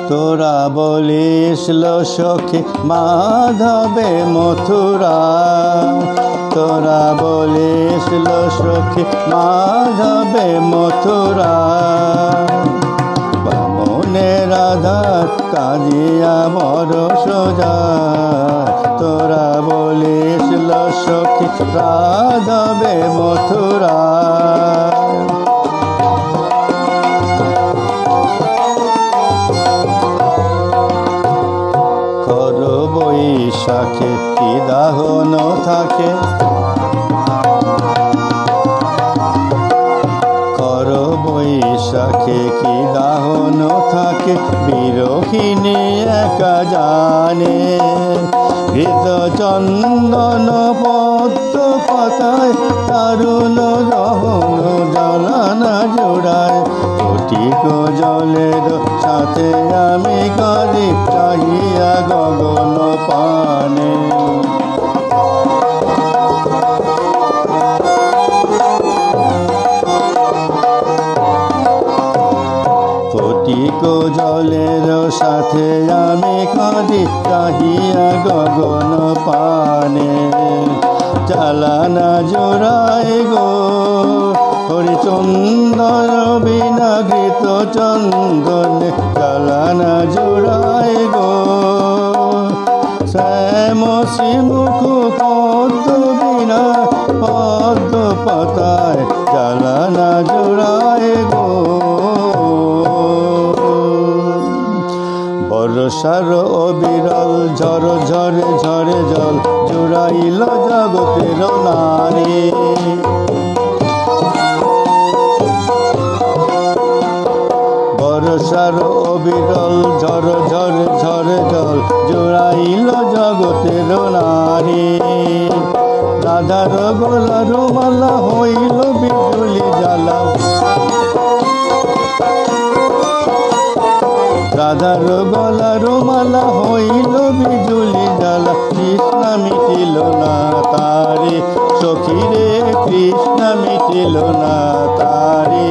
তোরা বলিস লো সখী মাধবে মথুরা, তোরা বলিস লো সখী মাধবে মথুরা। বামনের আধার কাঁদিয়া বড় সোজা, তোরা বলিস লো সখী রাধবে মথুরা। বৈশাখে কি দাহন থাকে, খর বৈশাখে কি দাহন থাকে, বিরহিণী একা জানে। ঘৃত চন্দন পদ্ম পাতায় তারুণ দহন জ্বালানা জোড়ায়। কোটিক জলের সাথে আমি কাঁদি চাহিয়া গগন পানে। কোটিক জলের সাথে আমি কাঁদি চাহিয়া গগন পানে। জ্বালানা জোড়ায় গো হরিচন্দন বিনা ঘৃত চন্দনে, জ্বালানা জোড়ায় গো শ্যাম শিমুখ পদ্ম বিনা পদ্ম পাতায়, জ্বালানা জোড়ায় গো। বর্ষার অবিরল ঝড় ঝরে ঝরে জল জুড়াইল জগতের নারী। বর্ষার অবিরল ঝড় ঝরে ঝরে জল জুড়াইল জগতের নারী। রাধার গলার মালা হইল বিজুলি জ্বালা, রাধার গলার মালা হইল বিজুলি জ্বালা। কৃষ্ণ মিটিল না তারে সখী রে, কৃষ্ণ মিটিল না তারে।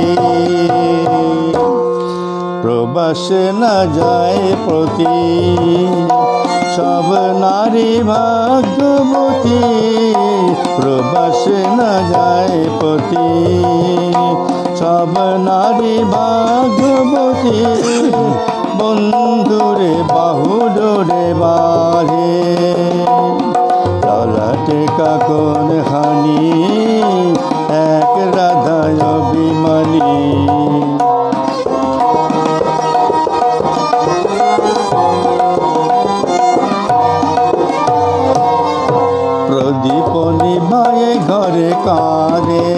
প্রবাসে না যায় প্রতি সব নারী ভাগ্যবতী, প্রবাসে না যায় প্রতি সব নারী ভাগ্যবতী। বন্ধুরে বাহুডোরে বাঁধে ললাটে কাকন হানি, এক রাধায় অভিমানী। প্রদীপ নিভায়ে ঘরে কাঁদে,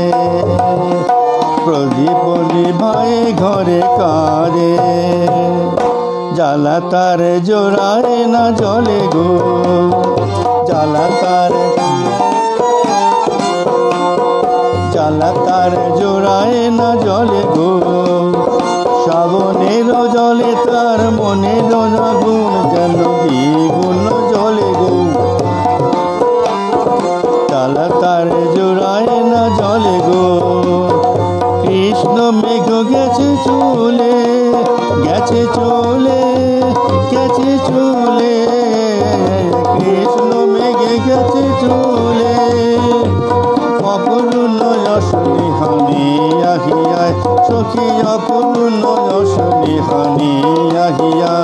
প্রদীপ নিভায়ে ঘরে কাঁদে। জ্বালা তার জোড়ায় না জলে গো, জ্বালা তার জোড়ায় না জলে গো। শ্রাবণের জলে তার মনের আগুন যেন দ্বিগুণ জলে গো। জ্বালা তার জোড়ায় না জলে গো। কৃষ্ণ মেঘ গেছে চলে, গেছে চলে, গেছে চলে। কৃষ্ণ মেঘে গেছে চলে, অপূর্ণ যশনি হানি আহিয়ায় সখী, অপূর্ণ যশনি হানি আহিয়া।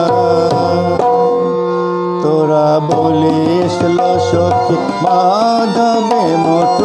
তোরা বলিস লো সখী মাধবে মথুরা।